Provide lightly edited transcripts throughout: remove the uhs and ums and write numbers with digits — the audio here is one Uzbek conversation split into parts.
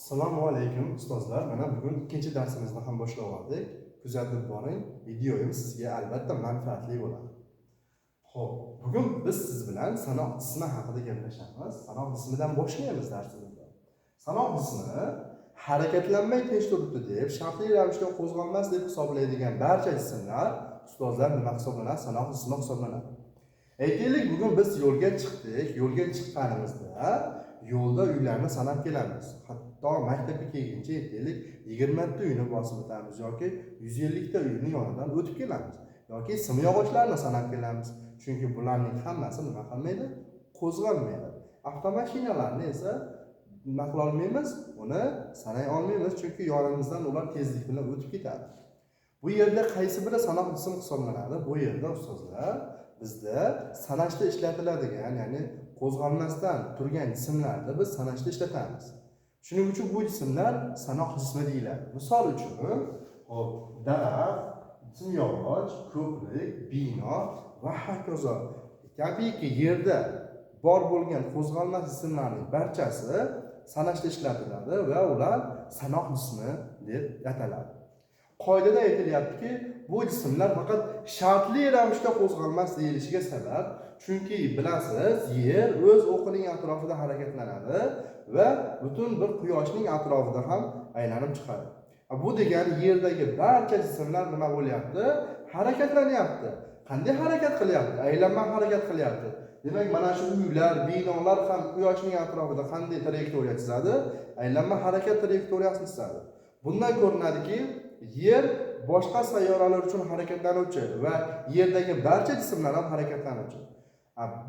Assalomu alaykum ustozlar. Mana bugun ikkinchi darsimizni ham boshlab oldik. Kuzatib boring. Videoyim sizga albatta manfaatli bo'ladi. Xo'p, bugun biz siz bilan sanoq jismi haqida gaplashamiz. Sanoq jismidan boshlaymiz darsimizni. Sanoq jismi harakatlanmay tinch turibdi deb, shartli ravishda qo'zg'almas deb hisoblaydigan barcha jismlar ustozlar nima hisoblanadi? Sanoq jismi hisoblanadi. Aytaylik, bugun biz yo'lga chiqdik. Yo'lga chiqqanimizda yo'lda uylarni sanab kelamiz. Hatto maktabga kelguncha aytaylik 20 ta uyni bosib o'tamiz yoki 150 ta uyni yonidan o'tib kelamiz. Yoki simyog'ochlarni sanab kelamiz. Chunki bularning hammasi nima qilmaydi? Qo'zg'almaydi. Avtomashinalarni esa nima qila olmaymiz? Uni sanay olmaymiz, chunki yonimizdan ular tezlik bilan o'tib ketadi. Bu yerda qaysi biri sanoq jism hisoblanadi? Bu yerda ustozlar bizda sanashda ishlatiladigan, ya'ni qo'zg'almasdan turgan jismlarni biz sanashda ishlatamiz. Shuning uchun bu jismlar sanoq jismi deyiladi. Misol uchun, hop, daraxt, simyog'och, ko'prik, bino va hokazo. Tabiiyki yerda bor bo'lgan qo'zg'almas jismlarning barchasi sanashda ishlatiladi va ular sanoq jismi deb ataladi. Qoidada aytilyaptiki, bu jismlar faqat shartli ravishda qo'zg'almas deyilishiga sabab, chunki bilasiz, yer o'z o'qining atrofida harakatlanadi va butun bir quyoshning atrofida ham aylanib chiqadi. Bu degani yerdagi barcha jismlar nima bo'lyapti? Harakatlanyapti. Qanday harakat qilyapti? Aylanma harakat qilyapti. Demak, mana shu uylar, binolar ham quyoshning atrofida qanday trayektoriya chizadi? Aylanma harakat trayektoriyasini chizadi. Bundan ko'rinadiki, yer boshqa sayyoralar uchun harakatlanuvchi va yerdagi barcha jismlar ham harakatlanuvchi.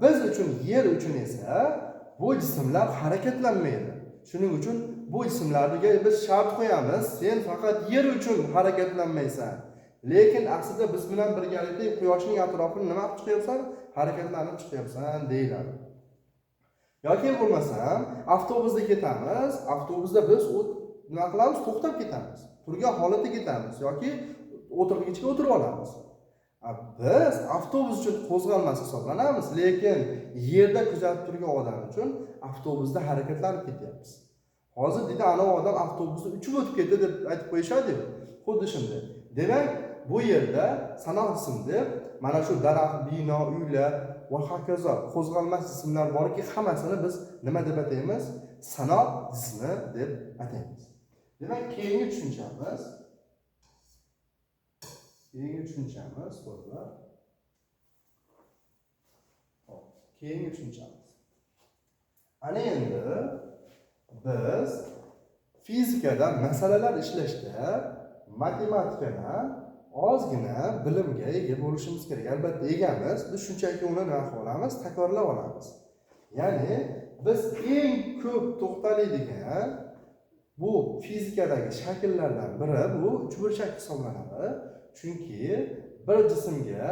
Biz uchun yer uchun esa bu jismlar harakatlanmaydi. Shuning uchun bu jismlarga biz shart qo'yamiz, sen faqat yer uchun harakatlanmaysan. Lekin aslida biz bilan birgalikda quyoshning atrofini nima qilib chiqyapsan? Harakatlanib chiqyapsan deyiladi. Yoki bo'lmasam, avtobusda ketamiz, avtobusda biz nima qilamiz? To'xtab ketamiz. Turgan holatda ketamiz yoki o'tirgichga o'tirib olamiz. Biz avtobus uchun qo'zg'almas hisoblanamiz, lekin yerda kuzatib turgan odam uchun avtobusda harakatlanib ketyapmiz. Hozir deydi, ana odam avtobusda uchib o'tib ketdi deb aytib qo'yishadi-ku. Xuddi shunday. Demak, bu yerda sanoq jism deb mana shu daraxt, bino, uylar va hokazo qo'zg'almas jismlar borki, hammasini biz nima deb ataymiz? Sanoq jismi deb ataymiz. Demak, keyingi tushunchamiz so'zlar. Keyingi tushunchamiz. Ana endi biz fizikada masalalar ishlashda matematikadan ozgina bilimga ega bo'lishimiz kerak. Albatta egamiz, biz shunchaki uni nima qilamiz? Takrorlab olamiz. Ya'ni biz eng ko'p to'xtaladigan bu fizikadagi shakllardan biri bu uchburchak hisoblanadi. Chunki bir jismga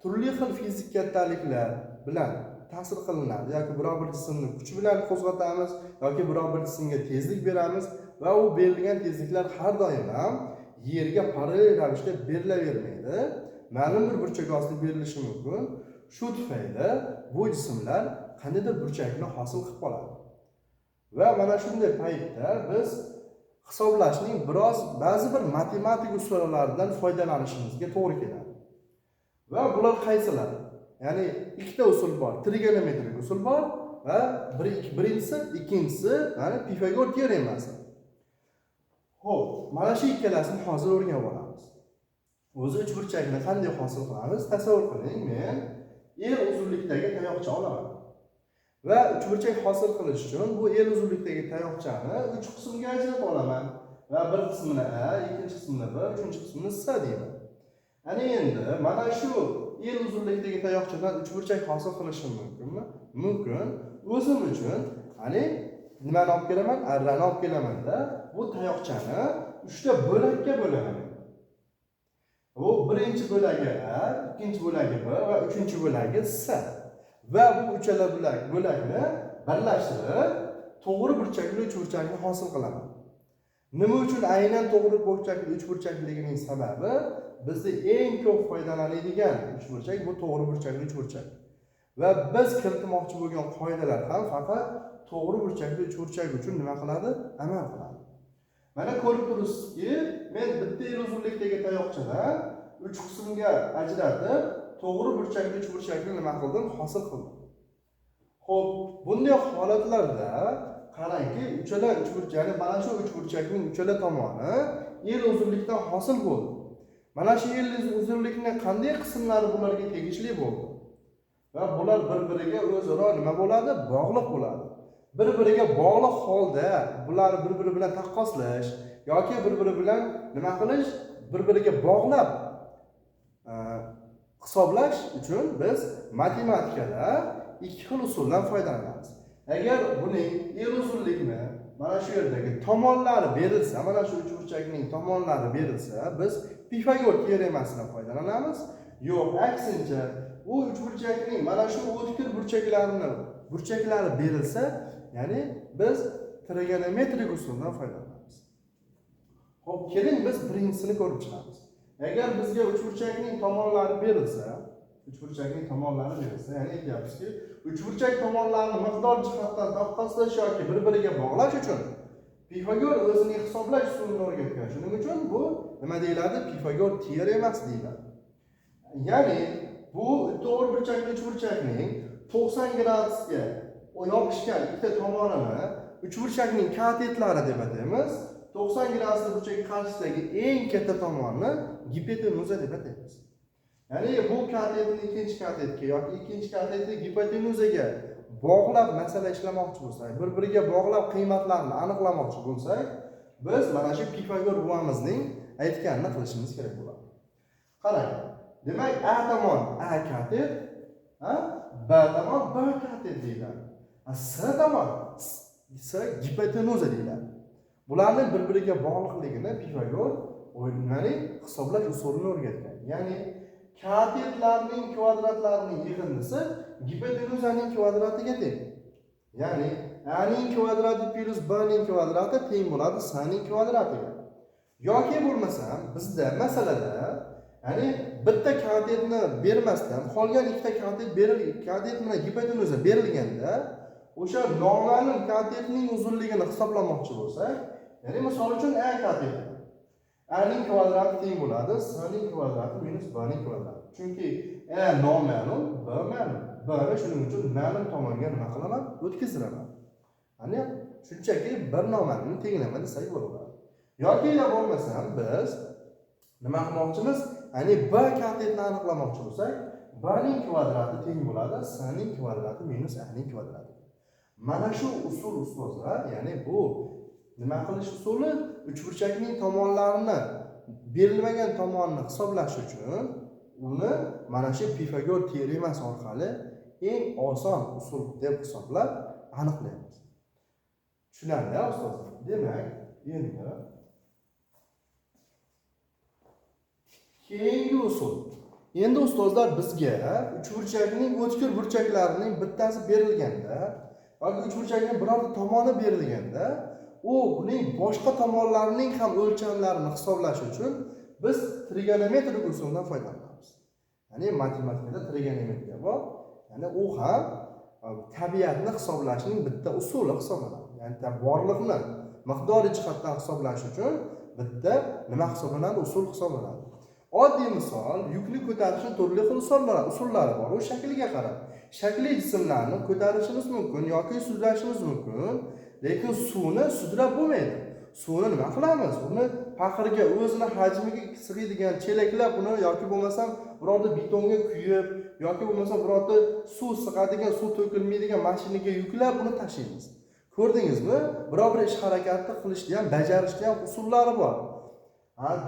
turli xil fizik kattaliklar bilan ta'sir qilinadi. Yoki biror bir jismni kuch bilan qo'zg'atamiz yoki biror bir jismga tezlik beramiz va u berilgan tezliklar har doim ham yerga parallel ravishda berilavermaydi. Ma'lum bir burchak ostida berilishi mumkin. Shu tufayli bu jismlar qandaydir burchakni hosil qilib qoladi. Va mana shunday paytda biz hisoblashning ba'zi bir matematik usullaridan foydalanishimizga to'g'ri keladi. Va bular qaysilar? Ya'ni ikkita usul bor. Trigonometrik usul bor va ikkinchisi, ya'ni Pifagor teoremasi. Xo'p, mana shu ikkalasini hozir o'rganib olamiz. O'zi uchburchakni qanday hosil qilamiz? Tasavvur qiling, men L uzunlikdagi tayoqcha olaman. Va uchburchak hosil qilish uchun bu L uzunlikdagi tayoqchani 3 qismga ajratib olaman. Va bir qismini A, ikkinchi qismini B, uchinchi qismini C deyman. Ana endi mana shu L uzunlikdagi tayoqchadan uchburchak hosil qilishim mumkinmi? Mumkin. O'zim uchun nimani olib kelaman? Arrani olib kelamanda bu tayoqchani 3 ta bo'lakka bo'laman. Bu birinchi bo'lagi A, ikkinchi bo'lagi B va uchinchi bo'lagi C. Va bu uchala bo'lakni birlashtirib to'g'ri burchakli uchburchakni hosil qilaman. Nima uchun aynan to'g'ri burchakli uchburchakligining sababi bizda eng ko'p foydalanadigan uchburchak bu to'g'ri burchakli uchburchak. va biz kiritmoqchi bo'lgan qoidalar ham faqat to'g'ri burchakli uchburchak uchun nima qiladi? Amal qiladi. Mana ko'rib turibsizki, men bitta yil uzunlikdagi tayoqchadan 3 qismga ajratib, to'g'ri burchakli uchburchakni nima qildim? Hosil qildim. Xo'p, bunday holatlarda qarangki, uchala uchburchakni, mana shu uchburchakning uchala tomoni yil uzunlikdan hosil bo'ldi. Mana shu yil uzunlikning qanday qismlari bularga tegishli bo'ldi? Va bular bir-biriga o'zaro nima bo'ladi? Bog'liq bo'ladi. Bir-biriga bog'liq holda bular bir-biri bilan taqqoslash yoki bir-biri bilan nima qilish? Bir-biriga bog'lab hisoblash uchun biz matematikada ikki xil usuldan foydalanamiz. Agar buning yil uzunlikni mana shu yerdagi tomonlari berilsa, mana shu uchburchakning tomonlari berilsa, biz Pifagor teoremasidan foydalanamiz. Yo'q, aksincha, u uchburchakning mana shu o'tkir burchaklari berilsa, ya'ni biz trigonometrik usuldan foydalanamiz. Xo'p, keling biz birinchisini ko'rib chiqamiz. Agar bizga uchburchakning tomonlari berilsa, ya'ni aytyapmizki, uchburchak tomonlarini miqdor jihatdan taqqoslash yoki bir-biriga bog'lash uchun Pifagor o'zining hisoblash usulini o'rgatgan. Shuning uchun bu nima deyiladi? Pifagor teoremasi deyiladi. Ya'ni bu to'g'ri burchakli uchburchakning 90 gradusga yopishgan ikkita tomonini uchburchakning katetlari deb ataymiz. 90 gradusli burchak qarshisidagi eng katta tomonni gipotenuza deb ataymiz. Ya'ni bu katetni ikkinchi katetga yoki ikkinchi katetni gipotenuzaga bog'lab masala ishlamoqchi bo'lsak, bir-biriga bog'lab qiymatlarni aniqlamoqchi bo'lsak, biz mana shu Pifagor buvamizning aytganini qilishimiz kerak bo'ladi. Qarang, demak A tomon A katet, B tomon B katet deyiladi. S tomon S gipotenuza deyiladi. Bularning bir-biriga bog'liqligini Pifagor hisoblash usulini o'rgatgan. Ya'ni katetlarning kvadratlarining yig'indisi gipotenuzaning kvadratiga teng. Ya'ni A ning kvadrati plus B ning kvadrati teng bo'ladi S ning kvadratiga. Yoki bo'lmasam bizda masalada, ya'ni bitta katetni bermasdan qolgan ikkita katet bilan gipotenuza berilganda, o'sha noma'lum katetning uzunligini hisoblamoqchi bo'lsak, ya'ni misol uchun A kateti A ning kvadrati teng bo'ladi S ning kvadrati minus B ning kvadrati. Chunki A noma'lum, B ma'lum. B ni shuning uchun ma'lum tomonga nima qilaman? O'tkaziraman. Ya'ni shunchaki bir noma'lumni tenglama desak bo'ladi. Yoki bo'lmasam biz nima qilmoqchimiz? Ya'ni B katetni aniqlamoqchi bo'lsak, B ning kvadrati teng bo'ladi S ning kvadrati minus A ning kvadrati. Mana shu usul ustozlar, ya'ni bu nima qilish usuli? Uchburchakning tomonlarini berilmagan tomonni hisoblash uchun uni mana shu Pifagor teoremasi orqali eng oson usul deb hisoblab aniqlaymiz. Tushunarli ustozlar? Demak, endi keyingi usul. Endi ustozlar bizga uchburchakning o'tkir burchaklarining bittasi berilganda yoki uchburchakning birorta tomoni berilganda, uning boshqa tomonlarining ham o'lchamlarini hisoblash uchun biz trigonometrik usuldan foydalanamiz. Ya'ni matematikada trigonometriya bor. Ya'ni u ham tabiatni hisoblashning bitta usuli hisoblanadi. Ya'ni borliqni miqdoriy jihatdan hisoblash uchun bitta nima hisoblanadi? Usul hisoblanadi. Oddiy misol, yukni ko'tarishning turli xil usullari bor. U shakliga qarab, shakli jismlarni ko'tarishimiz mumkin yoki suzlashimiz mumkin. Lekin suvni sudrab bo'lmaydi. Suvni nima qilamiz? Uni paqirga o'zini hajmiga sig'adigan chelaklar buni yoki bo'lmasam birorta betonga kuyib yoki bo'lmasam birorta suv sig'adigan, suv to'kilmaydigan mashinaga yuklab uni tashlaymiz. Ko'rdingizmi? Biror bir ish harakatni qilishni ham, bajarishni ham usullari bor.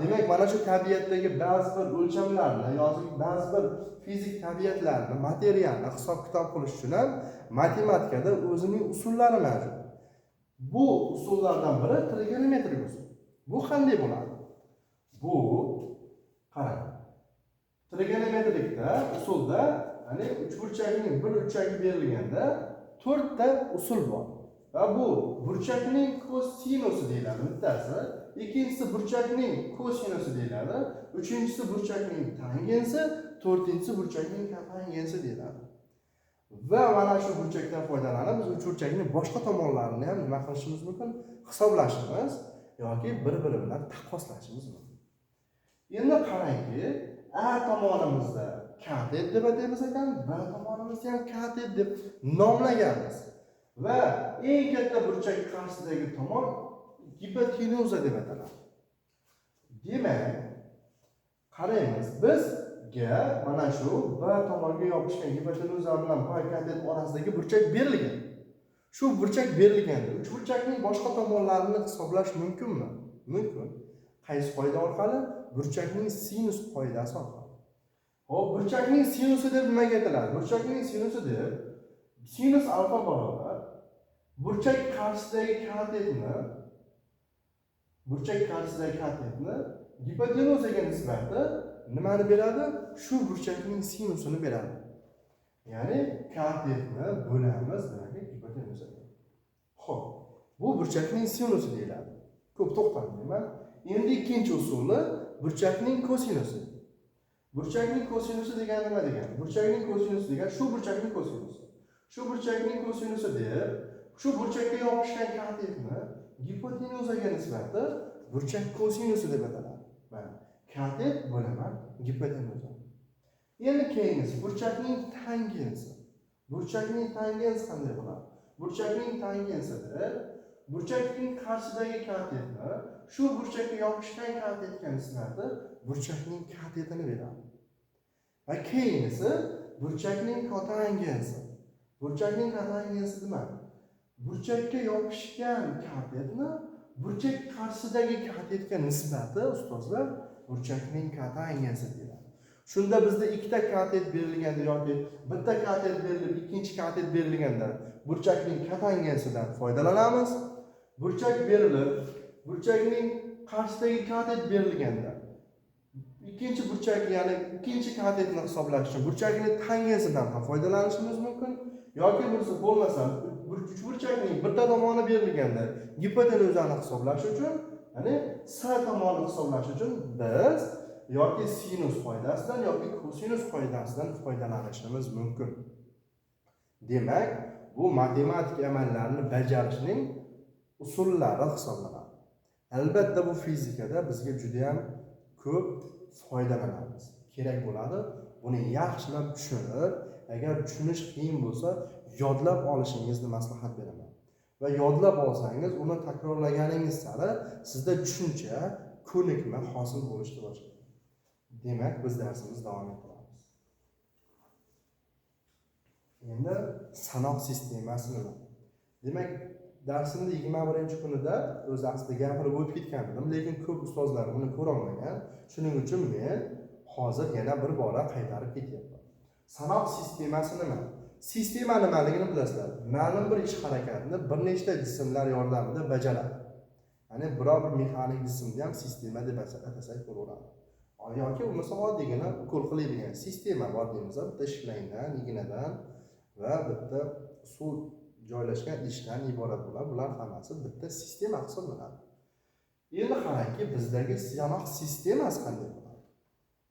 Demak, mana shu tabiatdagi ba'zi bir o'lchamlarni yoki ba'zi bir fizik tabiatlarni, materialni hisob-kitob qilish uchun ham matematikada o'zining usullari mavjud. Bu usullardan biri trigonometrik usul. Bu qanday bo'ladi? Bu qarang. Trigonometrikda usulda, ya'ni uchburchakning bir burchagi berilganda 4 ta usul bor. Va bu burchakning kosinusi deyiladi bittasi, ikkinchisi burchakning kosinusi deyiladi, uchinchisi burchakning tangensi, to'rtinchisi burchakning kotangensi deyiladi. va mana shu burchakdan foydalanib biz uch burchakning boshqa tomonlarini ham nima qilishimiz mumkin? Hisoblashimiz yoki bir-biri bilan taqqoslashimiz mumkin. Endi qarangki, A tomonimizda katet deb ataymiz ekan, B tomonimizda ham katet deb nomlaganmiz. Va eng katta burchak qarshisidagi tomon gipotenuza deb ataladi. Demak, qaraymiz, bizga mana shu B tomonga yopishgan gipotenuza bilan B katet orasidagi burchak berilgan. Shu burchak berilganda uch burchakning boshqa tomonlarini hisoblash mumkinmi? Mumkin. Qaysi qoida orqali? Burchakning sinus qoidasi orqali. Hop, burchakning sinusi deb nimaga aytiladi? Burchakning sinusi deb sinus alfa barobar burchak qarshisidagi katetni gipotenuzaga nisbati nimani beradi? Shu burchakning sinusini beradi. Ya'ni katetni bo'lamiz demak gipotenuzaga. Xo'p, bu burchakning sinusi deyiladi. Ko'p to'xtalmayman. Endi ikkinchi usuli burchakning kosinusi. Burchakning kosinusi degani nima degani? Burchakning kosinusi degani shu burchakning kosinusi. Shu burchakning kosinusi deb shu burchakka yopishgan katetni gipotenuzaga nisbati burchak kosinusi deb ataladi. Mana katet bo'laman gipotenuza. Endi keyingisi burchakning tangensi. Burchakning tangensi qanday bo'ladi? Burchakning tangensida burchakning qarshidagi katetni shu burchakka yopishgan katetga nisbati burchakning katetini beradi. Va keyingisi burchakning kotangensi. Burchakning kotangensi nima? Burchakka yopishgan katetni burchak qarshidagi katetga nisbati ustozlar burchakning kotangensi deyiladi. Shunda bizda ikkita katet berilganda yoki bitta katet berilib, ikkinchi katet berilganda burchakning kotangensidan foydalanamiz. Burchak berilib, burchakning qarshidagi katet berilganda ikkinchi burchak, ya'ni ikkinchi katetni hisoblash uchun burchakning tangensidan ham foydalanishimiz mumkin. Yoki bo'lmasa, uch burchakning bitta tomoni berilganda gipotenuzani hisoblash uchun, ya'ni S tomonini hisoblash uchun biz yoki sinus qoidasidan yoki kosinus qoidasidan foydalanishimiz mumkin. Demak, bu matematik amallarni bajarishning usullari hisoblanadi. Albatta bu fizikada bizga juda ham ko'p foydalanamiz. Kerak bo'ladi. Buni yaxshilab tushunib, agar tushunish qiyin bo'lsa, yodlab olishingizni maslahat beraman. Va yodlab olsangiz, uni takrorlaganingiz sari sizda tushuncha, ko'nikma hosil bo'lishga boshlaydi. Demak, biz darsimizni davom ettiramiz. Endi sanoq sistemasi nima? Demak, darsimning 21-kunida o'z aslida gapirib o'tib ketgan edim, lekin ko'p ustozlar buni ko'ra olmagan. Shuning uchun men hozir yana bir bora qaytarib ketyapman. Sanoq sistemasi nima? Sistema nimaligini bilasizlar. Ma'lum bir ish harakatini bir nechta jismlar yordamida bajaradi. Ya'ni biror bir mexanik jismni ham sistema deb atasak bo'laveradi. Yoki bo'lmasa oddiygina ukol qiladigan sistema bor deymiz, bitta shlangdan, ignadan va bitta suv joylashgan idishdan iborat bo'ladi. Bular hammasi bitta sistema hisoblanadi. Endi qarangki, bizdagi sanoq sistemasi qanday bo'ladi?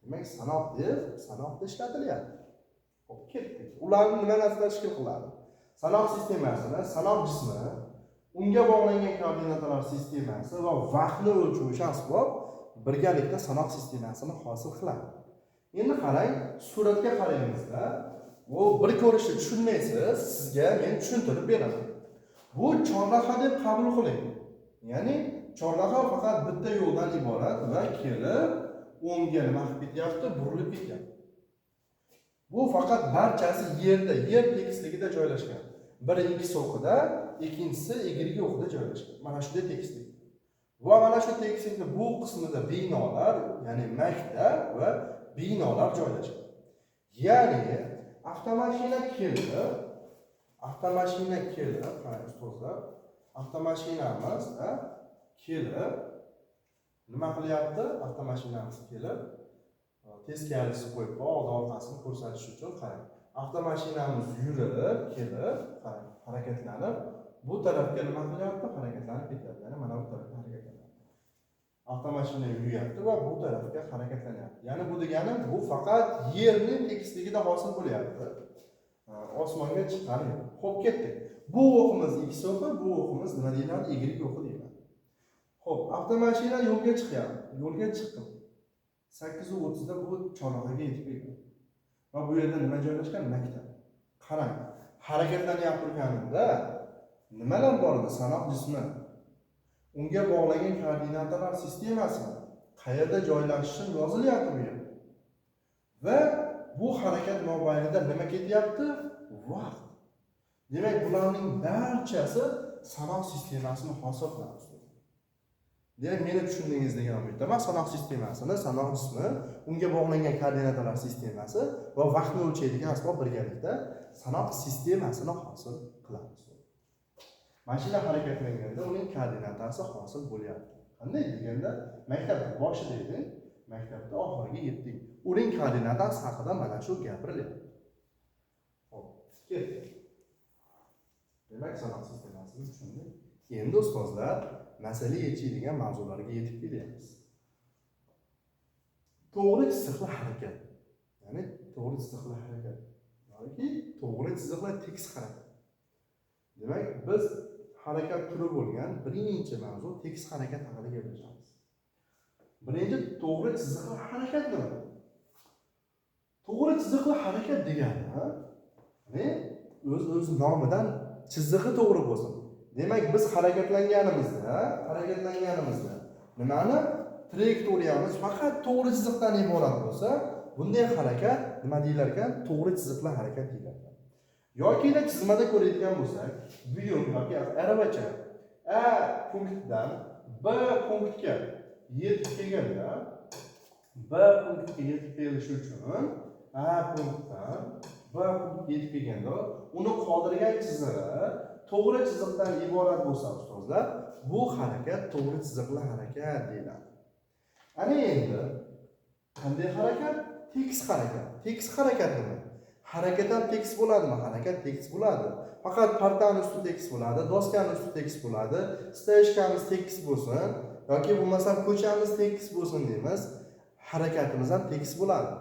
Demak, sanoqda ishlatilyapti. Xo'p, ketdik. Ularni nima narsalar tashkil qiladi? Sanoq sistemasini, sanoq jismi, unga bog'langan koordinatalar sistemasi va vaqtni o'lchuvchi asbob birgalikda sanoq sistemasini hosil qiladi. Endi qarang, suratga qaraymizda, bu bir ko'rishni tushunmaysiz, sizga men tushuntirib beraman. Bu chorraha deb qabul qiling. Ya'ni chorraha faqat bitta yo'ldan iborat va kelib o'ngga nima qilib ketyapti, burilib ketyapti. Bu faqat barchasi yer tekisligida joylashgan. Biri x o'qida, ikkinchisi y o'qida joylashgan. Mana shunday tekislik. Va mana shu tekislikni bu qismida binolar, ya'ni maktab va binolar joylashgan. Ya'ni avtomashina kelib, qarang ustozlar, avtomashinamiz kelib nima qilyapti? Avtomashinamiz kelib teskarisi qo'yib, orqasini ko'rsatish uchun qarang. Avtomashinamiz yurib, kelib, qarang, harakatlanib, bu tarafga nima qilyapti? Harakatlanib ketyapti. Ya'ni mana bu tarafga harakatlanyapti. Avtomashina yuryapti va bu tarafga harakatlanyapti. Ya'ni bu degani bu faqat yerning tekisligida hosil bo'lyapti. osmonga chiqqani. Xo'p, ketdik. Bu o'qimiz x o'qi, bu o'qimiz nima deyiladi? Y o'qi deyiladi. Xo'p, avtomashina yo'lga chiqyapti. Yo'lga chiqdim. 8:30 da bu chorrahaga yetib kelgan. Va bu yerda nima joylashgan? Maktab. Qarang, harakatlanyapti turganimda nimalar bor edi? Sanoq jismi. Unga bog'langan koordinatalar sistemasi qayerda joylashishi yozilyapti bu yerda. Va bu harakat mobaynida nima ketyapti? Vaqt. Demak, bularning barchasi sanoq sistemasini hosil qiladi. Demak, meni tushundingiz degan umiddaman. Sanoq sistemasini, sanoq jismi, unga bog'langan koordinatalar sistemasi va vaqtni o'lchaydigan asbob birgalikda sanoq sistemasini hosil qiladi. Mashina harakatlanganda uning koordinatasi hosil bo'lyapti. Qanday deganda, maktabda boshida edi, maktabda oxiriga yetdik. Uning koordinatasi haqida mana shu gapirilyapti. Xo'p, ketdik. Demak, sanoq sistemasini tushundik. Endi ustozlar masala yechadigan mavzularga yetib kelyapmiz. To'g'ri chiziqli harakat. Ya'ni to'g'ri chiziqli harakat yoki to'g'ri chiziqli tekis harakat. Demak, biz harakat turi bo'lgan birinchi mavzu tekis harakat haqida gaplashamiz. Birinchi to'g'ri chiziqli harakat nima? To'g'ri chiziqli harakat degani, o'z nomidan chizig'i to'g'ri bo'lsin. Demak, biz harakatlanganimizda nimani? Trayektoriyamiz faqat to'g'ri chiziqdan iborat bo'lsa, bunday harakat nima deyilar ekan? To'g'ri chiziqli harakat deyiladi. Yoki chizmada ko'radigan bo'lsak, buyum yoki aravacha A punktdan B punktga yetib kelganda, B punktga yetib kelishi uchun A punktdan B punktga yetib kelganda, uni qoldirgan chizig'i to'g'ri chiziqdan iborat bo'lsa, ustozlar, bu harakat to'g'ri chiziqli harakat deyiladi. Ana endi qanday harakat? Tekis harakat. Tekis harakat nima? Harakat ham tekis bo'ladimi? Harakat tekis bo'ladi. Faqat partani usti tekis bo'ladi, doskani usti tekis bo'ladi, steyshkamiz tekis bo'lsin yoki bo'lmasa ko'chamiz tekis bo'lsin deymiz. Harakatimiz ham tekis bo'ladi.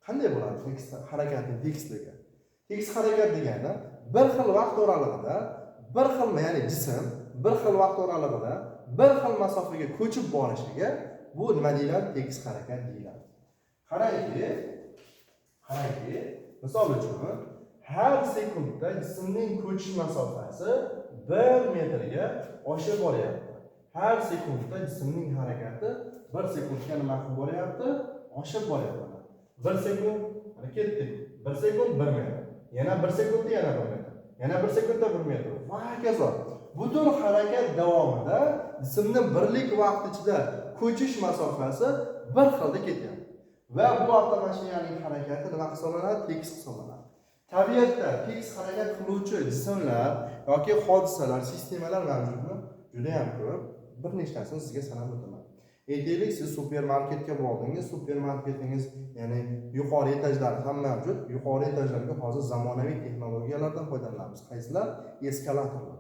Qanday bo'ladi tekis harakatning tekisligi? Tekis harakat degani bir xil vaqt oralig'ida, bir xil, ya'ni jism bir xil vaqt oralig'ida bir xil masofaga ko'chib borishiga bu nima deyiladi? Tekis harakat deyiladi. Qarangki, misol uchun har sekundda jismning ko'chish masofasi 1 metrga oshib boryapti. Har sekundda jismning harakati 1 sekundga nima qilib boryapti? Oshib boryapti. 1 sekund, ketdik. 1 sekund 1 metr. Yana 1 sekundda yana 1 metr. Yana 1 sekundda 1 metr. Va hokazo. Butun harakat davomida jismning birlik vaqt ichida ko'chish masofasi bir xilda ketyapti. Va bu avtomashinaning harakati nima hisoblanadi? Tekis hisoblanadi. Tabiatda tekis harakat qiluvchi jismlar yoki hodisalar, sistemalar mavjudmi? Juda ham ko'p. Bir nechtasini sizga sanab o'taman. Aytaylik, siz supermarketga bordingiz, supermarketingiz, ya'ni yuqori etajlari ham mavjud. Yuqori etajlarga hozir zamonaviy texnologiyalardan foydalanamiz. Qaysilar? Eskalatorlar.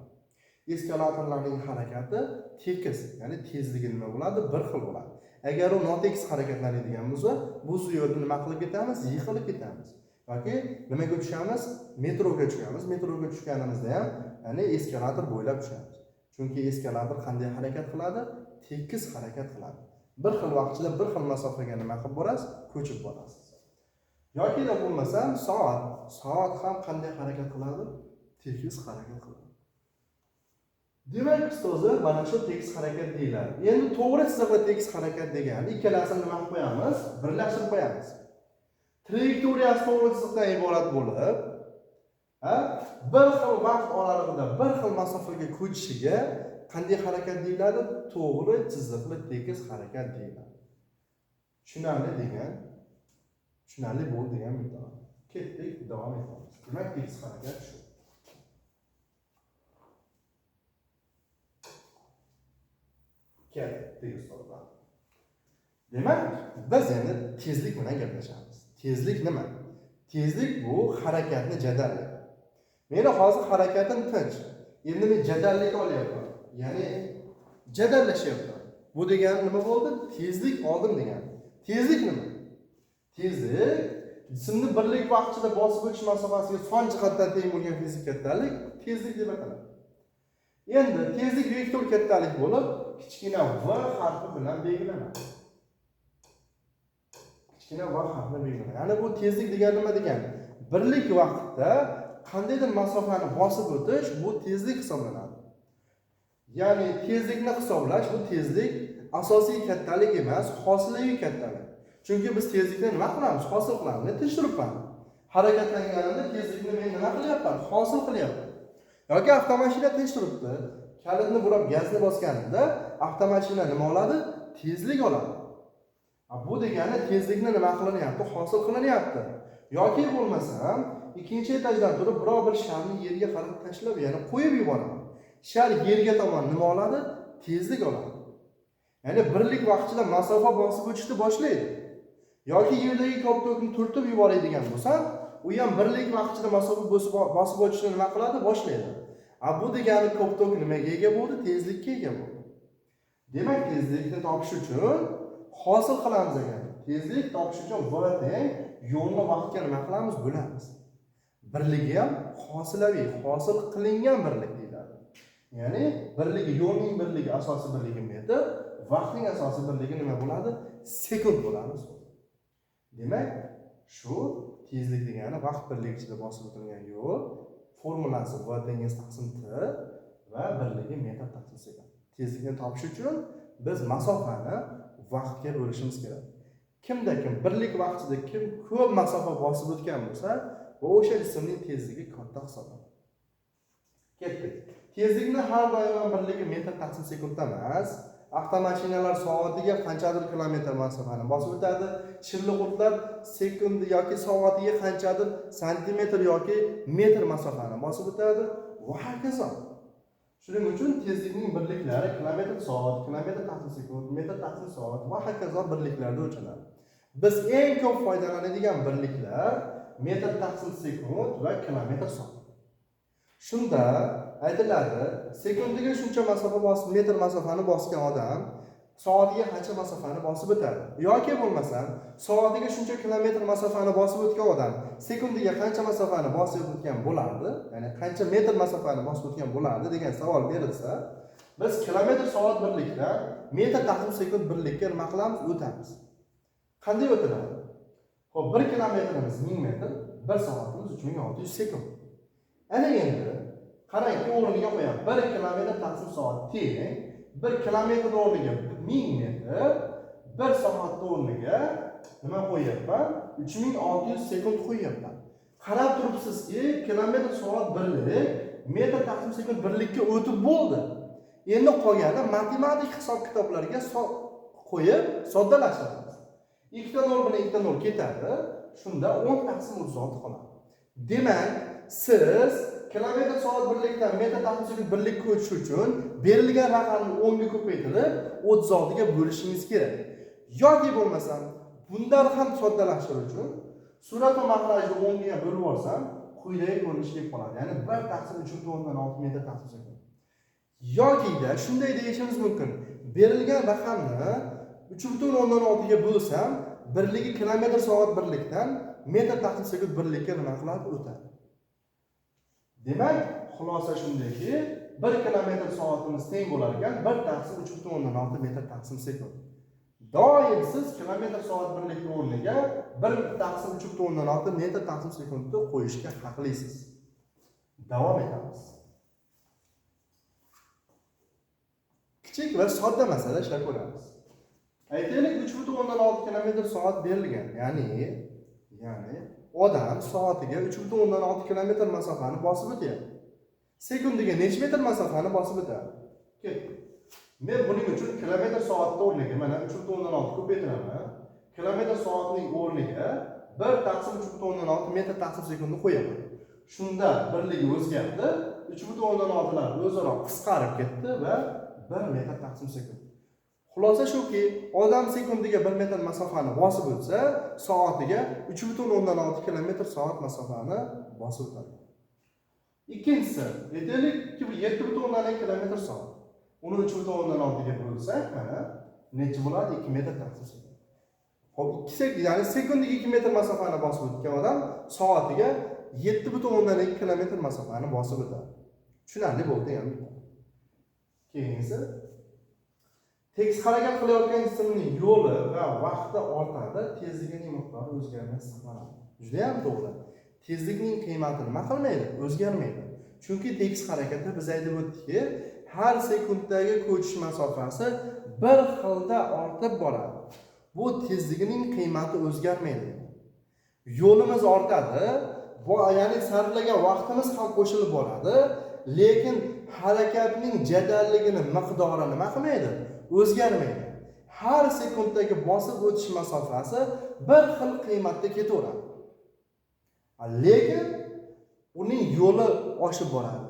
Eskalatorlarning harakati tekis, ya'ni tezligi nima bo'ladi? Bir xil bo'ladi. Agar u notekis harakatlanadigan bo'lsa, bu yerda nima qilib ketamiz? Yiqilib ketamiz. Yoki nimaga tushamiz? Metroga tushamiz. Metroga tushganimizda ham, ya'ni eskalator bo'ylab tushamiz. Chunki eskalator qanday harakat qiladi? Tekis harakat qiladi. Bir xil vaqtda bir xil masofaga nima qilib borasiz? Ko'chib borasiz. Yoki bo'lmasa soat ham qanday harakat qiladi? Tekis harakat qiladi. Demak, ustozlar, mana shu tekis harakat deyiladi. Endi to'g'ri chiziqli tekis harakat degani ikkalasini nima qilib qo'yamiz? Birlashtirib qo'yamiz. Trayektoriyasi to'g'ri chiziqdan iborat bo'lib, bir xil vaqt oralig'ida bir xil masofaga ko'chishiga qanday harakat deyiladi? To'g'ri chiziqli tekis harakat deyiladi. Tushunarli bo'ldi degan umiddaman. Ketdik, davom etamiz. Demak, tekis harakat shu. Ketdik ustozlar. Demak, biz endi tezlik bilan gaplashamiz. Tezlik nima? Tezlik bu harakatni jadallaydi. Meni hozir harakatim tinch. Endi men jadallik olyapman. Ya'ni jadallashyapman. Bu degani nima bo'ldi? Tezlik oldim degani. Tezlik nima? Tezlik Jismni birlik vaqtida bosib o'tish masofasiga son jihatdan teng bo'lgan fizik kattalik tezlik deb ataladi. Endi tezlik vektor kattalik bo'lib, kichkina v harfi bilan belgilanadi. Kichkina v harfi belgilanadi. Ya'ni bu tezlik degani nima degani? Birlik vaqtda qandaydir masofani bosib o'tish bu tezlik hisoblanadi. Ya'ni tezlikni hisoblash bu tezlik asosiy kattalik emas, hosiliy kattalik. Chunki biz tezlikni nima qilamiz? Hosil qilamiz. Men tekshiribman. Harakatlanganimda tezlikni men nima qilyapman? Hosil qilyapman. Yoki avtomashina tinch turibdi. Kalitni burab gazni bosganimda avtomashina nima oladi? Tezlik oladi. Bu degani tezlikni nima qilinyapti? Hosil qilinyapti. Yoki bo'lmasam, ikkinchi etajdan turib biror bir sharni yerga qarab tashlab, ya'ni qo'yib yuboraman. Shar yerga tomon nima oladi? Tezlik oladi. Ya'ni birlik vaqtida masofa bosib o'tishni boshlaydi. Yoki yerdagi koptokni turtib yuboradigan bo'lsam, u ham birlik vaqtida masofa bosib o'tishni nima qiladi? Boshlaydi. Bu degani koptok nimaga ega bo'ldi? Tezlikka ega bo'ldi. Demak, tezlikni topish uchun hosil qilamiz ekan. Tezlik topish uchun v teng yo'lni vaqtga nima qilamiz? Bo'lamiz. Birligi ham hosilaviy, hosil qilingan birlik deyiladi. Ya'ni birligi, yo'lning birligi asosiy birligi metr, vaqtning asosiy birligi nima bo'ladi? Sekund bo'ladi. Demak, shu tezlik degani vaqt birligi ichida bosib o'tilgan yo'l formulasi v tengiz taqsim t va birligi metr taqsim sekund. Tezlikni topish uchun biz masofani vaqtga bo'lishimiz kerak. Kimda-kim birlik vaqtida kim ko'p masofa bosib o'tgan bo'lsa, o'sha jismning tezligi katta hisoblanadi. Ketdik. Tezlikni har doim birligi metr taqsim sekundda emas, avtomashinalar soatiga qanchadir kilometr masofani bosib o'tadi. Shilliqurtlar sekundi yoki soatiga qanchadir santimetr yoki metr masofani bosib o'tadi va hokazo. Shuning uchun tezlikning birliklari kilometr soat, kilometr taqsim sekund, metr taqsim soat va hokazo birliklarda o'lchanadi. Biz eng ko'p foydalanadigan birliklar metr taqsim sekund va kilometr soat. Shunda aytiladi, sekundiga shuncha masofa bosib, metr masofani bosgan odam soatiga qancha masofani bosib o'tadi? Yoki bo'lmasa, soatiga shuncha kilometr masofani bosib o'tgan odam sekundiga qancha masofani bosib o'tgan bo'lardi? Ya'ni qancha metr masofani bosib o'tgan bo'lardi degan savol berilsa, biz kilometr soat birlikdan metr taqsim sekund birlikka nima qilamiz? O'tamiz. Qanday o'tiladi? Xo'p, 1 kilometrimiz 1000 metr, 1 soatimiz 3600 sekund. Ana endi qarangki, o'rniga qo'yamiz. 1 kilometr taqsim soat teng 1 kilometr o'rniga 1000 metr, 1 soat o'rniga nima qo'yapman? 3600 sekund qo'yapman. Qarab turibsizki, kilometr soat birlik, metr taqsim sekund birlikka o'tib bo'ldi. Endi qolgani matematik hisob-kitoblarga qo'yib soddalashtiramiz. 2 ta 0 bilan 2 ta 0 ketadi. Shunda 10 taqsim 36 qoladi. Demak, siz kilometr soat birlikdan metr taqsim sekund birlikka o'tish uchun berilgan raqamni 10 ga ko'paytirib 36 ga bo'lishingiz kerak. Yoki bo'lmasa, bundan ham soddalashtirish uchun surat va mahrajni 10 ga bo'lib olsam, quyidagi ko'rinishga qoladi. Ya'ni 1 taqsim 3.6 metr taqsim sekund. Yoki-da shunday deyishimiz mumkin. Berilgan raqamni 3.6 ga bo'lsam, birligi kilometr soat birlikdan metr taqsim sekund birlikka nima qiladi? O'tadi. Demak, xulosa shundayki, 1 kilometr soatimiz teng bo'lar ekan 1 taqsim 3.6 metr taqsim sekund. Doim siz kilometr soat birligi o'rniga 1 taqsim 3.6 metr taqsim sekundni qo'yishga haqlisiz. Davom etamiz. Kichik va sodda masala ishlab ko'ramiz. Aytaylik, 3.6 kilometr soat berilgan. Ya'ni odam soatiga 3.6 kilometr masofani bosib o'tyapti. Sekundiga necha metr masofani bosib o'tadi? Ketdi. Men buning uchun kilometr soatda o'rniga mana 3.6 ko'paytiraman. Kilometr soatning o'rniga 1 taqsim 3.6 metr taqsim sekundni qo'yaman. Shunda birligi o'zgardi. 3.6 lar o'zaro qisqarib ketdi va 1 metr taqsim sekund. Xulosa shuki, odam sekundiga 1 metr masofani bosib o'tsa, soatiga 3.6 kilometr soat masofani bosib o'tadi. Ikkinchisi, aytaylikki, bu 7.2 kilometr soat. Uni 3.6 ga bo'lsak, mana necha bo'ladi? 2 metr taqsim sekund. Hop, ya'ni sekundiga 2 metr masofani bosib o'tgan odam soatiga 7,2 kilometr masofani bosib o'tadi. Tushunarli bo'ldi endi. Keyingisi tekis harakat qilayotgan jismning yo'li va vaqti ortadi, tezligining miqdori o'zgarmas hisoblanadi. Juda ham to'g'ri. Tezlikning qiymati nima qilmaydi? O'zgarmaydi. Chunki tekis harakatda biz aytib o'tdikki, har sekunddagi ko'chish masofasi bir xilda ortib boradi. Bu tezligining qiymati o'zgarmaydi. Yo'limiz ortadi, bu ya'ni sarflagan vaqtimiz ham qo'shilib boradi, lekin harakatning jadalligini miqdori nima qilmaydi? O'zgarmaydi. Har sekunddagi bosib o'tish masofasi bir xil qiymatda ketaveradi. Lekin uning yo'li oshib boradi.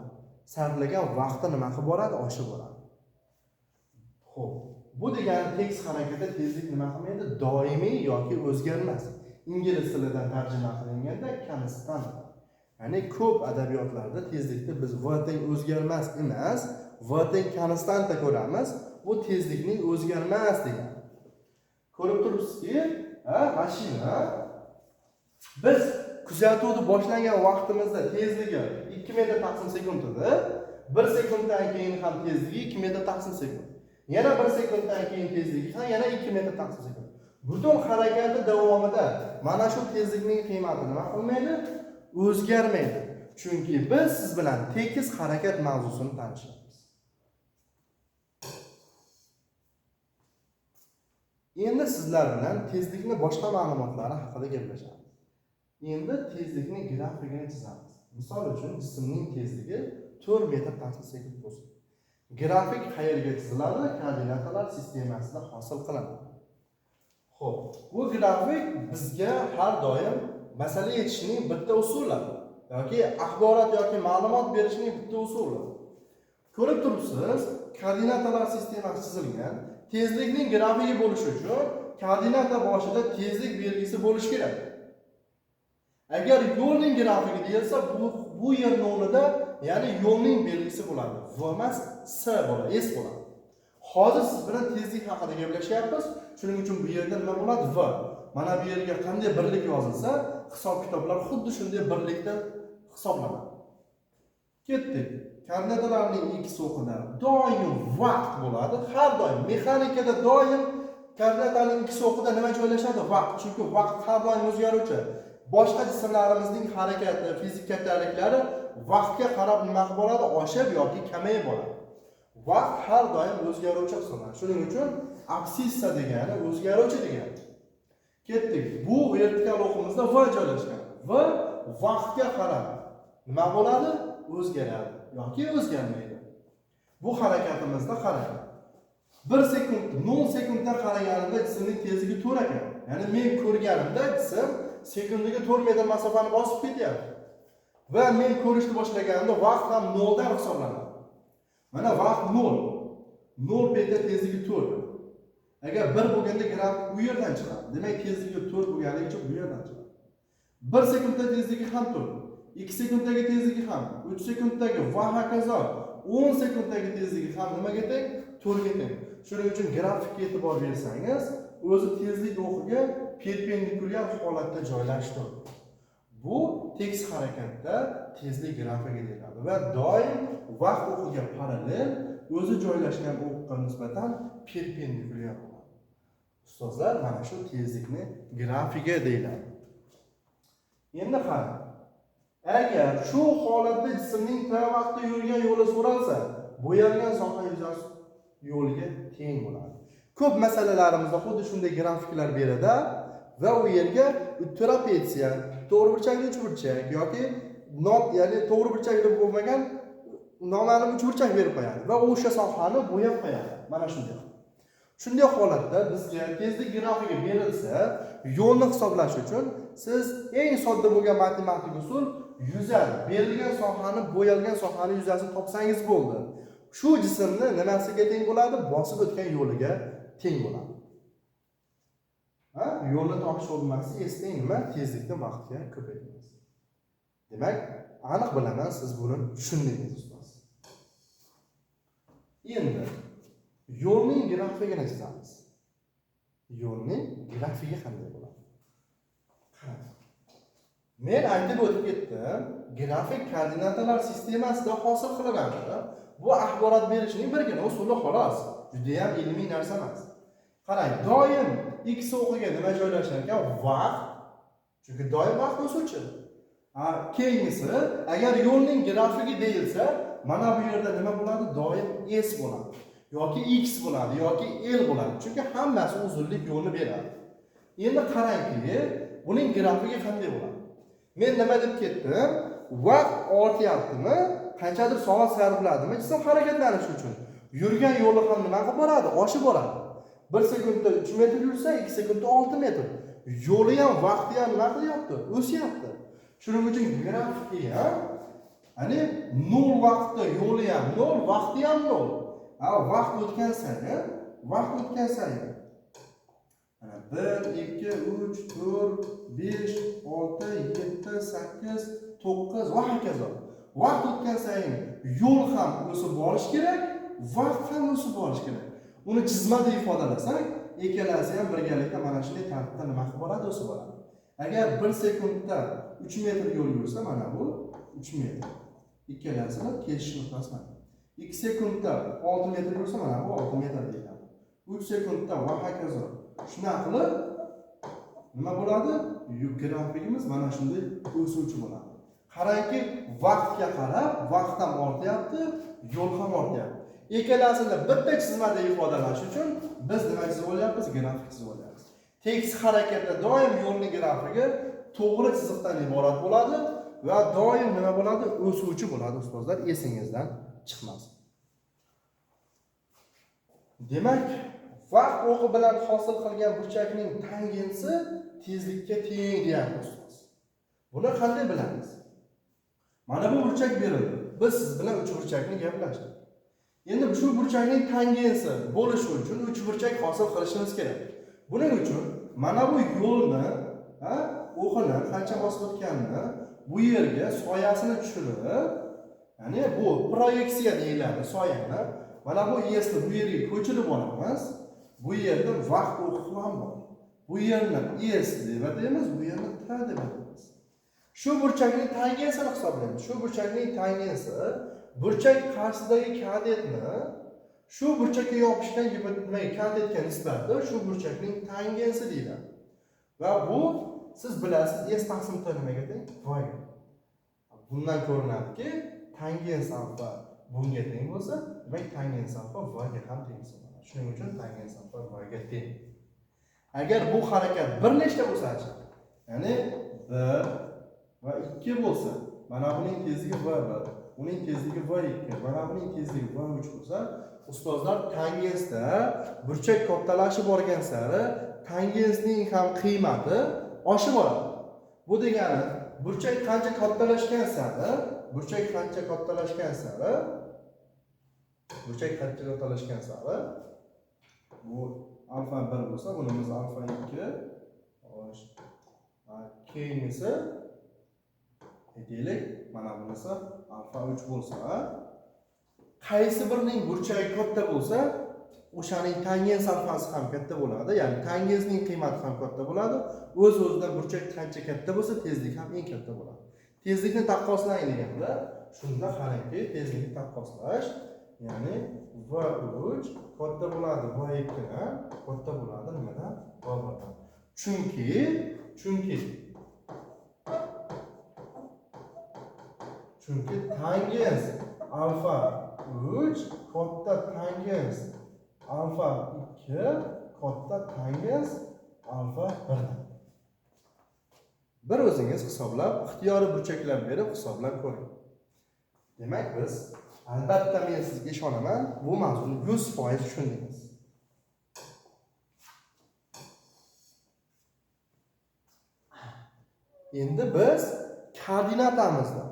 Sarflagan vaqti nima qilib boradi? Oshib boradi. Xo'p, bu degani tekis harakatda tezlik nima qilmaydi? Doimiy yoki o'zgarmas. Ingliz tilidan tarjima qilinganda constant. Ya'ni ko'p adabiyotlarda tezlikni biz v teng o'zgarmas emas, v teng konstanta ko'ramiz. Bu tezlikning o'zgarmas degani. Ko'rib turibsizki, mashina biz kuzatuvni boshlangan vaqtimizda tezligi 2 metr taqsim sekund edi. 1 sekunddan keyin ham tezligi 2 metr taqsim sekund. Yana 1 sekunddan keyin tezligi ham yana 2 metr taqsim sekund. Butun harakati davomida mana shu tezlikning qiymati nima qilmaydi? O'zgarmaydi. Chunki biz siz bilan tekis harakat mavzusini tanishamiz. Endi sizlar bilan tezlikni boshqa ma'lumotlari haqida gaplashamiz. Endi tezlikning grafikini chizamiz. Misol uchun jismning tezligi 4 metr taqsim sekund bo'lsa. Grafik qayerga chiziladi? Koordinatalar sistemasida hosil qilinadi. Xo'p, bu grafik bizga har doim masala yechishning bitta usuli yoki axborot yoki ma'lumot berishning bitta usuli. Ko'rib turibsiz, koordinatalar sistemasi chizilgan. Tezlikning grafiki bo'lishi uchun koordinata boshida tezlik belgisi bo'lishi kerak. Agar yo'lning grafiki deyilsa, bu yerning o'rnida, ya'ni yo'lning belgisi bo'ladi. V emas, S bo'ladi, S bo'ladi. Hozir siz bilan tezlik haqida gaplashyapmiz. Shuning uchun bu yerda nima bo'ladi? V. Mana bu yerga qanday birlik yozilsa, hisob-kitoblar xuddi shunday birlikda hisoblanadi. Ketdik. Koordinatalarning x o'qida doim vaqt bo'ladi. Har doim mexanikada doim koordinataning x o'qida nima joylashadi? Vaqt. Chunki vaqt har doim o'zgaruvchi. Boshqa jismlarimizning harakati, fizik kattaliklari vaqtga qarab nima bo'ladi? Oshib yoki kamayib boradi. Vaqt har doim o'zgaruvchi hisoblanadi. Shuning uchun absissa degani o'zgaruvchi degani. Ketdik. Bu vertikal o'qimizda v joylashgan. V vaqtga qarab nima bo'ladi? O'zgaradi yoki o'zgarmaydi. Bu harakatimizda qarang. 1 sekund, 0 sekundda qaraganimda jismning tezligi 4 ekan. Ya'ni men ko'rganimda jism sekundiga 4 metr masofani bosib ketyapti. Va men ko'rishni boshlaganimda vaqt ham 0 dan hisoblanadi. Mana vaqt 0. 0 betda tezligi 4. Agar 1 bo'lganda grafik bu yerdan chiqadi. Demak, tezligi 4 bo'lganligi uchun bu yerdan chiqadi. 1 sekundda tezligi ham 4. 2 sekunddagi tezligi ham, 3 sekunddagi va hokazo, 10 sekunddagi tezligi ham nimaga teng? 4 ga teng. Shuning uchun grafikka e'tibor bersangiz, o'zi tezlik o'qiga perpendikulyar holatda joylashtirdi. Bu tekis harakatda tezlik grafiki deyiladi va doim vaqt o'qiga parallel o'zi joylashgan o'qqa nisbatan perpendikulyar bo'ladi. Ustozlar, mana shu tezlikni grafiki deyiladi. Endi qarang. Agar shu holatda jismning t vaqtda yurgan yo'li so'ralsa, bo'yalgan soha yuzasi yo'liga teng bo'ladi. Ko'p masalalarimizda xuddi shunday grafiklar beradi va u yerga trapetsiya, to'g'riburchakli uchburchak yoki ya'ni to'g'riburchakli bo'lmagan noma'lum uchburchak berib qo'yadi va o'sha sohani bo'yab qo'yadi. Mana shunday. Shunday holatda bizga tezlik grafiki berilsa, yo'lni hisoblash uchun siz eng sodda bo'lgan matematik usul yuzani, berilgan sohani, bo'yalgan sohani yuzasini topsangiz bo'ldi. Shu jismni nimasiga teng bo'ladi? Bosib o'tgan yo'liga teng bo'ladi. Yo'lni topish bo'lmasa, eslang nima? Tezlikni vaqtga ko'paytiramiz. Demak, aniq bilaman siz buni tushundingiz ustoz. Endi yo'lning grafikini chizamiz. yo'lning grafigi qanday bo'ladi? Qarang. Men aytib o'tib ketdim, grafik koordinatalar sistemasida hosil qilinadi. Bu axborot berishning birgina usuli xolos. Juda ham ilmiy narsa emas. Qarang, doim x o'qiga nima joylashar ekan? Vaqt. Chunki doim vaqt o'suvchi. Keyingisi, agar yo'lning grafigi deyilsa, mana bu yerda nima bo'ladi? Doim s bo'ladi. Yoki x bo'ladi, yoki l bo'ladi. Chunki hammasi uzunlik yo'lni beradi. Endi qarangki, buning grafigi qanday bo'ladi? Men nima deb ketdim? Vaqt ortyaptimi? Qanchadir soat sarfladimi? Jism harakatlanish uchun. Yurgan yo'li ham nima qilib boradi? Oshib boradi. 1 sekundda 3 metr yursa, 2 sekundda 6 metr. Yo'li ham, vaqti ham nima qilyapti? O'syapti. Shuning uchun grafik ham, ya'ni 0 vaqtda yo'li ham 0, vaqti ham 0. Vaqt o'tgan sayin, mana 1, 2, 3, 4, 5, 6, 7, 8, 9 va hokazo. Vaqt o'tgan sayin yo'l ham o'sib borish kerak, vaqt ham o'sib borish kerak. Uni chizmada ifodalasak, ikkalasi ham birgalikda mana shunday tartibda nima qilib boradi, o'sib boradi. Agar 1 sekundda 3 metr yo'l yursa, mana bu 3 metr. Ikkalasini keshish nuqtasi mana. 2 sekundda 6 metr yursa, mana bu 6 metr deyiladi. 3 sekundda va hokazo. Shuna qilib nima bo'ladi? Grafigimiz mana shunday o'suvchi bo'ladi. Qarangki, vaqtga qarab, vaqt ham ortyapti, yo'l ham ortyapti. Ikkalasini bitta chizmada ifodalash uchun biz nima chizib olyapmiz? Grafik chizib olyapmiz. Tekis harakatda doim yo'lning grafigi to'g'ri chiziqdan iborat bo'ladi va doim nima bo'ladi? O'suvchi bo'ladi, ustozlar, esingizdan chiqmasin. Demak, vaqt o'qi bilan hosil qilgan burchakning tangensi tezlikka teng deyapmiz ustoz. Buni qanday bilamiz? Mana bu burchak berildi. Biz siz bilan uch burchakni gaplashdik. Endi shu burchakning tangensi bo'lishi uchun uch burchak hosil qilishimiz kerak. Buning uchun mana bu yo'lni, o'qini qancha bosib o'tganini bu yerga soyasini tushirib, ya'ni bu proyeksiya deyiladi soyani. Mana bu esni bu yerga ko'chirib olamiz. Bu yerda vaqt o'qi ham bor. Bu yerni es deb ataymiz, bu yerni t deb ataymiz. Shu burchakning tangensini hisoblaymiz. Shu burchakning tangensi burchak qarshidagi kadetni shu burchakka yopishgan nimaga kadetga nisbatan shu burchakning tangensi deyiladi. Va bu siz bilasiz, s taqsim t nimaga teng? Voy. Bundan ko'rinadiki, tangens alfa bunga teng bo'lsa, demak tangens alfa voga ham teng bo'ladi. Shuning uchun tangens alfa voga teng. Agar bu harakat bir nechta bo'lsa-chi, ya'ni 1 va 2 bo'lsa, mana buning tezligi v1, uning tezligi v2, mana buning tezligi v3 bo'lsa, ustozlar tangensda burchak kattalashib borgan sari tangensning ham qiymati oshib boradi. Bu degani burchak qancha kattalashgan sari bu alfa 1 bo'lsa, bunimiz alfa 2, xo'sh. Keyingisi deylik, mana bunisi alfa 3 bo'lsa, qaysi birining burchagi katta bo'lsa, o'shaning tangens alfasi ham katta bo'ladi. Ya'ni tangensning qiymati ham katta bo'ladi. O'z-o'zidan burchak qancha katta bo'lsa, tezlik ham eng katta bo'ladi. Tezlikni taqqoslang deganda, shunda qarangki, tezlikni taqqoslash, ya'ni v3 katta bo'ladi, v2 dan katta bo'ladi nimadan? v1 dan. Chunki tangens alfa 3 katta tangens alfa 2 katta tangens alfa 1 dan. Bir o'zingiz hisoblab, ixtiyoriy burchaklar berib hisoblab ko'ring. Demak biz albatta men sizga ishonaman, bu mavzuni 100% tushundingiz. Endi biz koordinatamizda,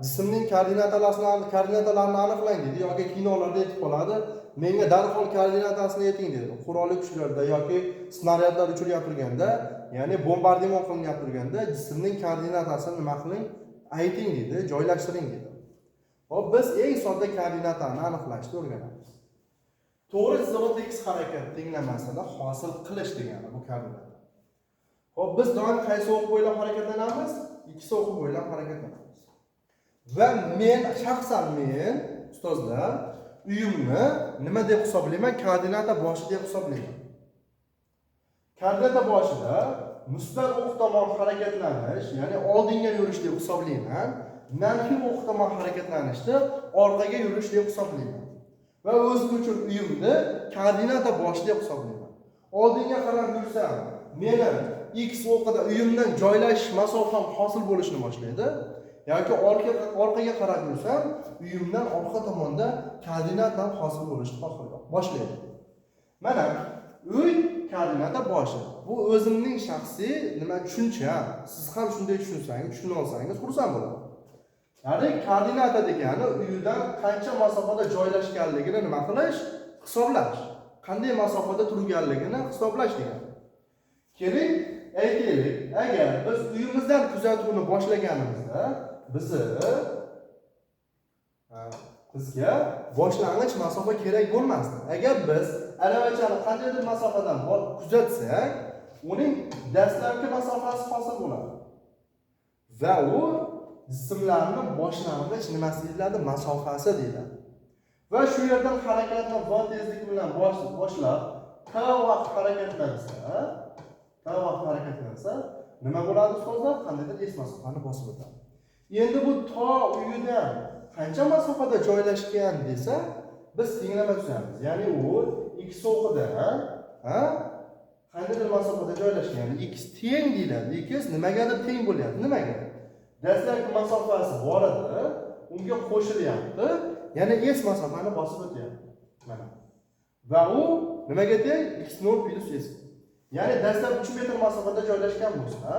jismning koordinatalarini aniqlang dedi yoki kinolarda aytib qoladi. Menga darhol koordinatasini ayting dedi. Qurolli kuchlarda yoki snaryadlar uchilayotib turganda, ya'ni bombardimon qilinayotib turganda jismning koordinatasini nima qiling? Ayting dedi, joylashtiring dedi. Hop, biz eng sodda koordinatani aniqlashni o'rganamiz. to'g'ri izohli x harakat tenglamasini hosil qilish degani bu koordinata. Xo'p, biz doim qaysi o'q bo'ylab harakatlanamiz? X o'qi bo'ylab harakatlanamiz. Va men shaxsan ustozlar uyimni nima deb hisoblayman? Koordinata boshi deb hisoblayman. Koordinata boshida musbat o'q tomon harakatlanish, ya'ni oldinga yurish deb hisoblayman. Manfiy o'q tomon harakatlanishni orqaga yurish deb hisoblayman. Va o'zim uchun uyimni koordinata boshi deb hisoblayman. Oldinga qarab yursam, meni x o'qida uyimdan joylashish masofam hosil bo'lishni boshlaydi. Yoki orqaga qarab yursam, uyimdan orqa tomonda koordinatam hosil bo'lishni boshlaydi. Mana uy koordinata boshi. Bu o'zimning shaxsiy tushuncham. Siz ham shunday tushunsangiz, tushuna olsangiz xursand bo'laman. Ya'ni koordinata degani uydan qancha masofada joylashganligini nima qilish? Hisoblash. Qanday masofada turganligini hisoblash degani. Keling, aytaylik, agar biz uyimizdan kuzatuvni boshlaganimizda bizga boshlang'ich masofa kerak bo'lmasdi. Agar biz aravachani qandaydir masofadan kuzatsak, uning dastlabki masofasi hosil bo'ladi. Va u jismlarning boshlang'ich nimasi deyiladi? Masofasi deyiladi. Va shu yerdan harakatni v tezligi bilan boshlab t vaqt harakatlansa, nima bo'ladi ustozlar? Qandaydir s masofani bosib o'tadi. Endi bu to uyidan qancha masofada joylashgan desa, biz tenglama tuzamiz. Ya'ni u x o'qidan qandaydir masofada joylashgan. X teng deyiladi. X nimagadir teng bo'lyapti. Nimaga? Dastlabki masofasi bor edi, unga qo'shilyapti. Yana s masofani bosib o'tyapti. Mana. Va u nimaga teng? x0 + s. Ya'ni dastlab 3 metr masofada joylashgan bo'lsa,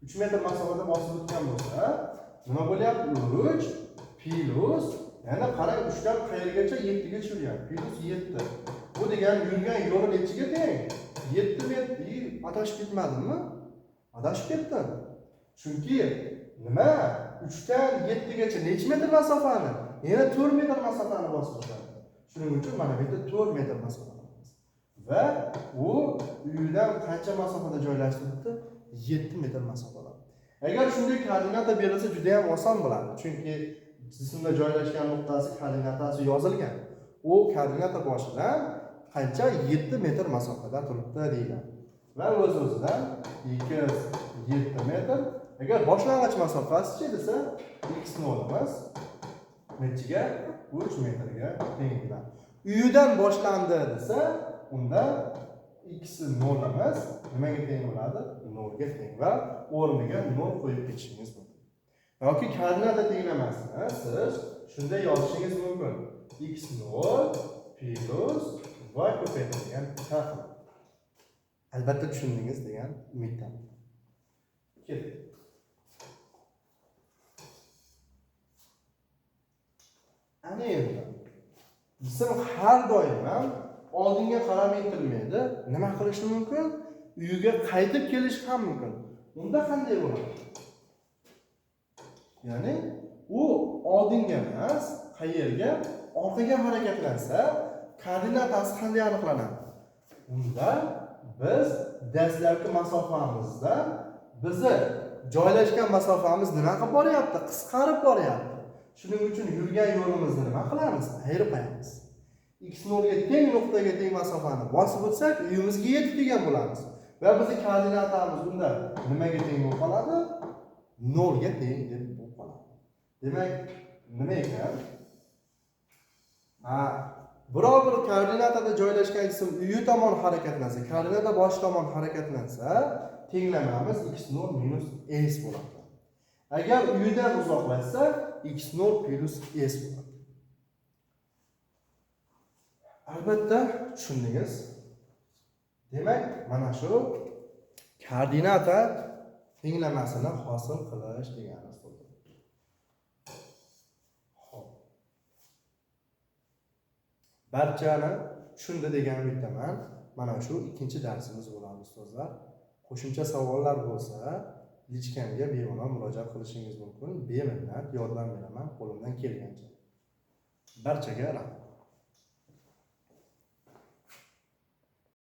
3 metr masofada bosib o'tgan bo'lsa, nima bo'lyapti? 3 plus, yana qarang 3 dan qayergacha 7 gacha yuryapti. Plus 7. Bu degani yurgan yo'li nechiga teng? 7 metr. Adashib ketmadimmi? Adashib ketdim. Chunki nima? 3 dan 7 gacha necha metr masofani? Yana 4 metr masofani bosib o'tadi. Shuning uchun mana bu yerda 4 metr masofa. Va u uyidan qancha masofada joylashtirildi? 7 metr masofada. Agar shunday koordinata berilsa juda ham oson bo'ladi. Chunki jismda joylashgan nuqtasi koordinatasi yozilgan. U koordinata boshidan qancha 7 metr masofada turibdi deyiladi. Va o'z-o'zidan x 7 metr. Agar boshlang'ich masofasi desa, x0 emas, nechiga? 3 metrga teng bo'ladi. Uyidan boshlandi desa, unda x0 emas, nimaga teng bo'ladi? 0 ga teng va o'rniga 0 qo'yib ketishingiz mumkin. Yoki koordinata tenglamasini siz shunday yozishingiz mumkin. x0 plus y ko'paytirilgan taqsim. Albatta tushundingiz degan umiddaman. Keling. Ana endi jism har doim ham oldinga qarab intilmaydi. Nima qilishi mumkin? Uyiga qaytib kelish ham mumkin. Unda qanday bo'ladi? Ya'ni u oldinga emas, qayerga? Orqaga harakatlansa, koordinatasi qanday aniqlanadi? Unda biz dastlabki masofamizdan bizni joylashgan masofamiz nima qilib boryapti? Qisqarib boryapti. Shuning uchun yurgan yo'limizni nima qilamiz? Ayirib qo'yamiz. x0 ga teng nuqtaga teng masofani bosib o'tsak, uyimizga yetib kelgan bo'lamiz. Va bizning koordinatamiz unda nimaga teng bo'lib qoladi? 0 ga teng deb bo'lib qoladi. Demak, nima ekan? Biror bir koordinatada joylashgan jism uyi tomon harakatlansa, koordinata boshi tomon harakatlansa, tenglamamiz x0 minus s bo'ladi. Agar uyidan uzoqlashsa, x0 plus s bo'ladi. Albatta tushundingiz. Demak, mana shu koordinata tenglamasini hosil qilish degani bo'ldi. Xo'p. Barchani tushundi degan umiddaman. Mana shu ikkinchi darsimiz bo'ladi ustozlar. Qo'shimcha savollar bo'lsa, lichkamga bemalol murojaat qilishingiz mumkin. Beminnat yordam beraman qo'limdan kelgancha. Barchaga rahmat.